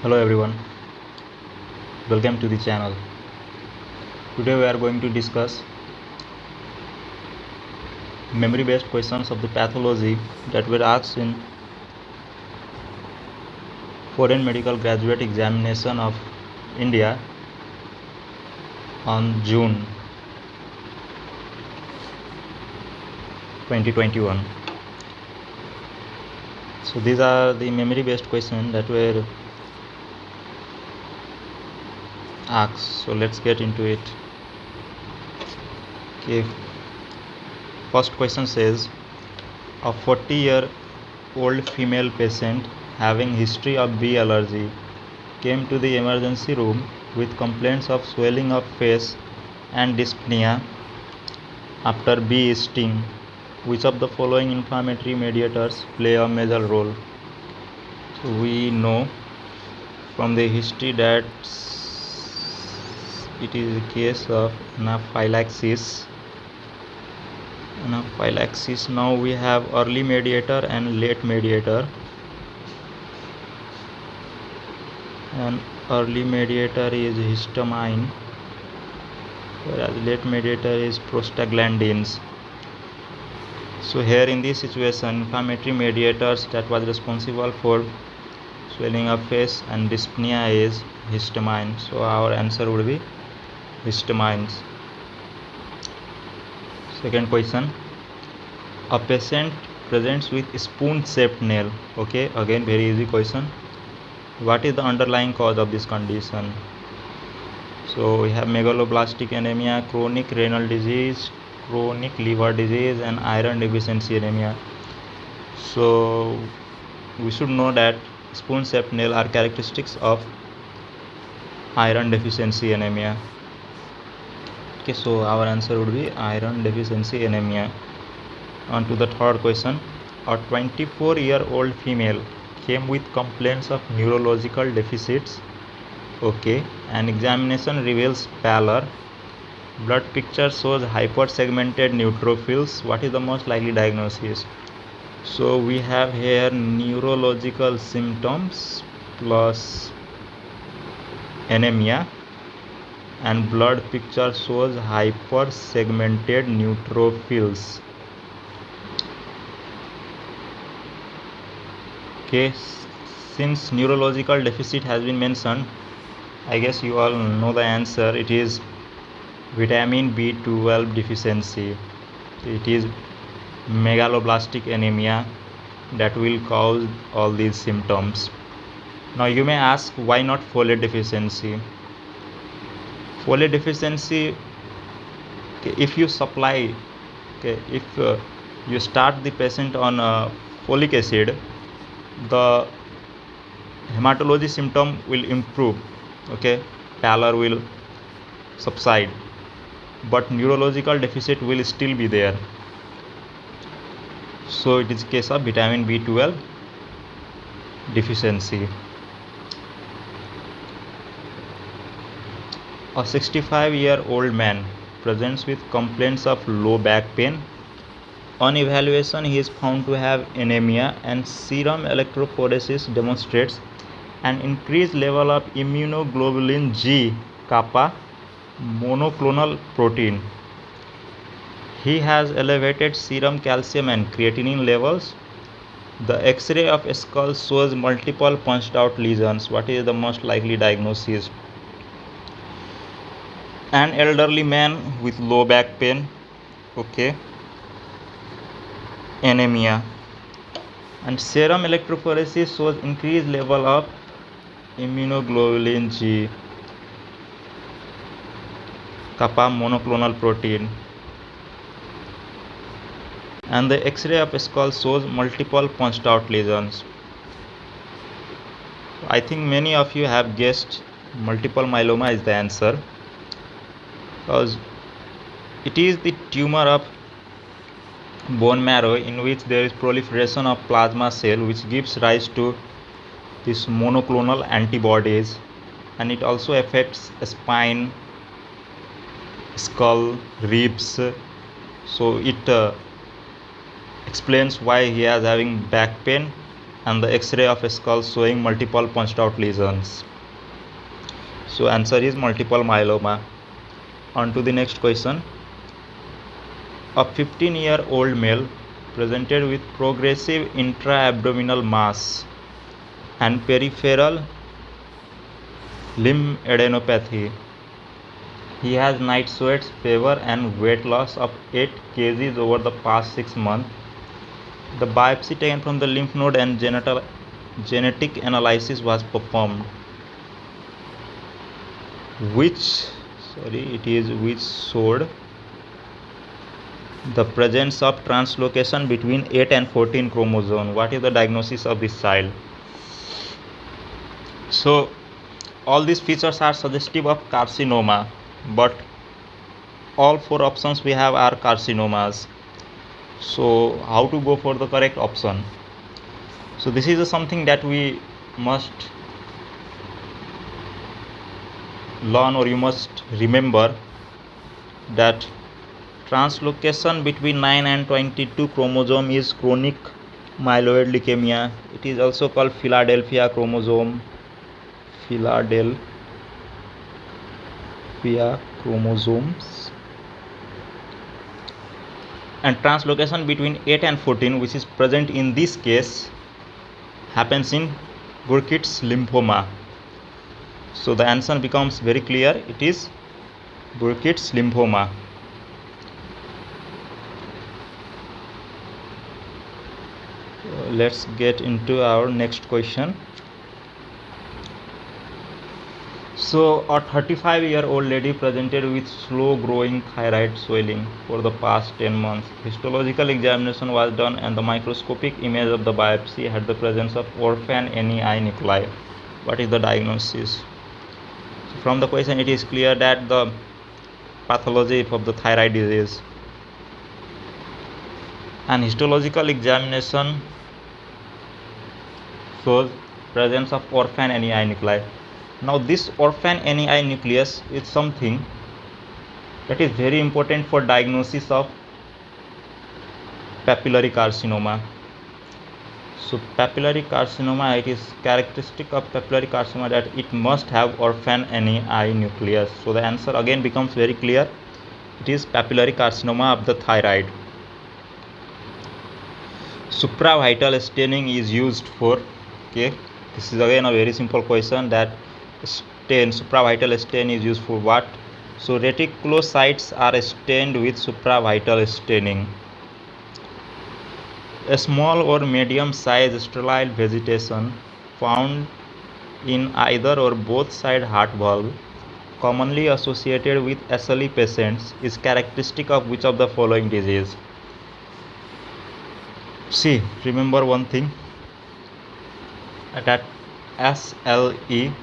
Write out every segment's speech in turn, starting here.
Hello everyone, welcome to the channel. Today we are going to discuss memory based questions of the pathology that were asked in foreign medical graduate examination of India on June 2021. So these are the memory based questions that were asked. So let's get into it. Okay. First question says a 40-year-old female patient having history of bee allergy came to the emergency room with complaints of swelling of face and dyspnea after bee sting. Which of the following inflammatory mediators play a major role? So we know from the history that it is a case of anaphylaxis. Now we have early mediator and late mediator. And early mediator is histamine, whereas late mediator is prostaglandins. So here in this situation, inflammatory mediators that was responsible for swelling of face and dyspnea is histamine. So our answer would be histamines. Second question, a patient presents with spoon-shaped nail. Okay, again very easy question. What is the underlying cause of this condition? So we have megaloblastic anemia, chronic renal disease, chronic liver disease, and iron deficiency anemia. So we should know that spoon-shaped nail are characteristics of iron deficiency anemia. Okay, so our answer would be iron deficiency anemia. On to the third question. A 24-year-old female came with complaints of neurological deficits. Okay, an examination reveals pallor. Blood picture shows hypersegmented neutrophils. What is the most likely diagnosis? So we have here neurological symptoms plus anemia, and blood picture shows hypersegmented neutrophils. Okay, since neurological deficit has been mentioned, I guess you all know the answer. It is vitamin B12 deficiency. It is megaloblastic anemia that will cause all these symptoms. Now you may ask, why not folate deficiency? Folate deficiency, if you supply, if you start the patient on folic acid, the hematology symptom will improve. Okay, pallor will subside, but neurological deficit will still be there. So it is a case of vitamin B12 deficiency. A 65-year-old man presents with complaints of low back pain. On evaluation, he is found to have anemia, and serum electrophoresis demonstrates an increased level of immunoglobulin G kappa monoclonal protein. He has elevated serum calcium and creatinine levels. The X-ray of skull shows multiple punched out lesions. What is the most likely diagnosis? An elderly man with low back pain. Okay, anemia, and serum electrophoresis shows increased level of immunoglobulin G kappa monoclonal protein, and the X-ray of skull shows multiple punched out lesions. I think many of you have guessed multiple myeloma is the answer, because it is the tumor of bone marrow in which there is proliferation of plasma cell, which gives rise to these monoclonal antibodies, and it also affects spine, skull, ribs. So it explains why he is having back pain and the X-ray of a skull showing multiple punched out lesions. So answer is multiple myeloma. On to the next question. A 15-year-old male presented with progressive intra-abdominal mass and peripheral lymphadenopathy. He has night sweats, fever and weight loss of 8 kg over the past 6 months. The biopsy taken from the lymph node and genetic analysis was performed. Which showed the presence of translocation between 8 and 14 chromosome. What is the diagnosis of this child? So all these features are suggestive of carcinoma, but all 4 options we have are carcinomas. So how to go for the correct option? So this is something that we must learn, or you must remember, that translocation between 9 and 22 chromosome is chronic myeloid leukemia. It is also called Philadelphia chromosomes. And translocation between 8 and 14, which is present in this case, happens in Burkitt's lymphoma. So the answer becomes very clear. It is Burkitt's lymphoma. Let's get into our next question. So a 35-year-old lady presented with slow growing thyroid swelling for the past 10 months. Histological examination was done and the microscopic image of the biopsy had the presence of orphan NEI nuclei. What is the diagnosis? So from the question it is clear that the pathology of the thyroid disease, and histological examination shows presence of orphan NEI nuclei. Now this orphan NEI nucleus is something that is very important for diagnosis of papillary carcinoma. So papillary carcinoma, it is characteristic of papillary carcinoma that it must have orphan NEI nucleus. So the answer again becomes very clear. It is papillary carcinoma of the thyroid. Supravital staining is used for, this is again a very simple question, that supravital stain is used for what? So reticulocytes are stained with supravital staining. A small or medium sized sterile vegetation found in either or both side heart valve, commonly associated with SLE patients, is characteristic of which of the following disease? See, remember one thing, that SLE,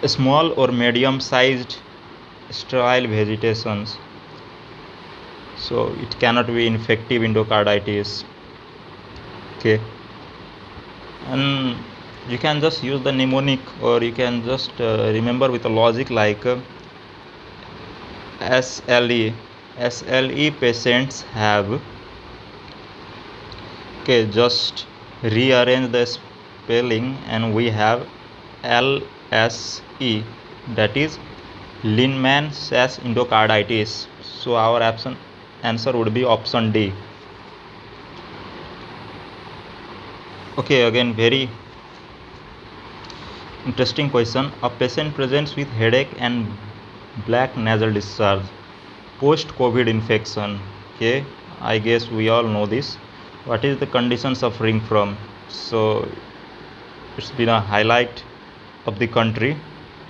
small or medium sized sterile vegetations, so it cannot be infective endocarditis. And you can just use the mnemonic, or you can just remember with a logic like SLE patients have, just rearrange the spelling and we have LSE, that is Linman-Sass endocarditis. So our answer would be option D. Again very interesting question. A patient presents with headache and black nasal discharge post-COVID infection. I guess we all know this. What is the condition suffering from? So it's been a highlight of the country.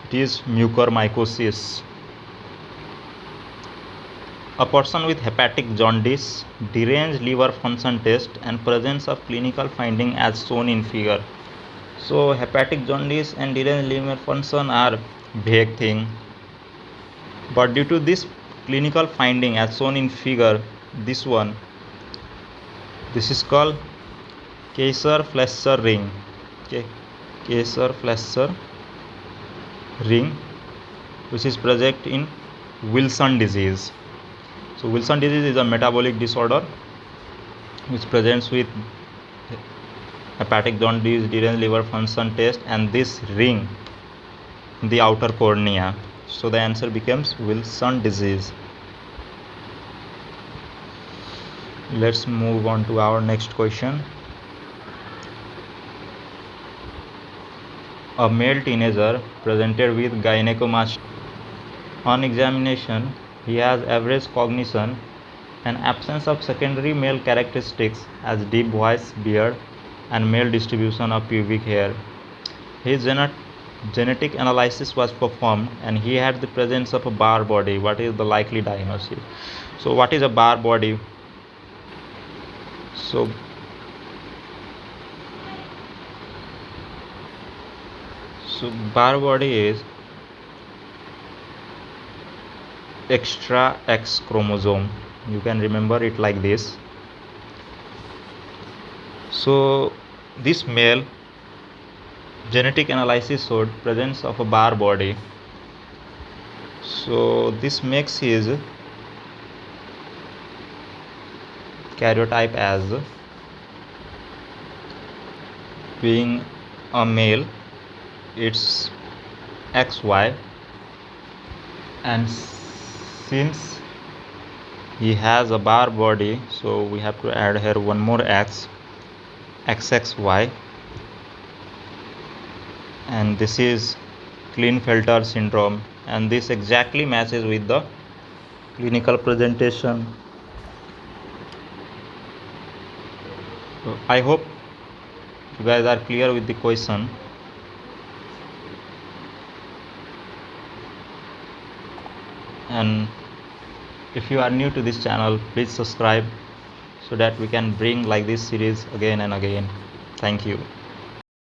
It is mucormycosis. A person with hepatic jaundice, deranged liver function test and presence of clinical finding as shown in figure. So hepatic jaundice and deranged liver function are vague thing, but due to this clinical finding as shown in figure, this is called Kaiser-Fleischer ring. Kaiser-Fleischer ring, which is present in Wilson disease. So Wilson disease is a metabolic disorder which presents with hepatic jaundice, deranged liver function test, and this ring in the outer cornea. So the answer becomes Wilson disease. Let's move on to our next question. A male teenager presented with gynecomastia. On examination, he has average cognition and absence of secondary male characteristics as deep voice, beard, and male distribution of pubic hair. His genetic analysis was performed and he had the presence of a Barr body. What is the likely diagnosis? So what is a Barr body? So Barr body is extra X chromosome. You can remember it like this. So this male genetic analysis showed presence of a Barr body. So this makes his karyotype as being a male. It's XY, and since he has a Barr body, so we have to add here one more X, XXY, and this is Klinefelter syndrome, and this exactly matches with the clinical presentation. So I hope you guys are clear with the question. And if you are new to this channel, please subscribe so that we can bring like this series again and again. Thank you.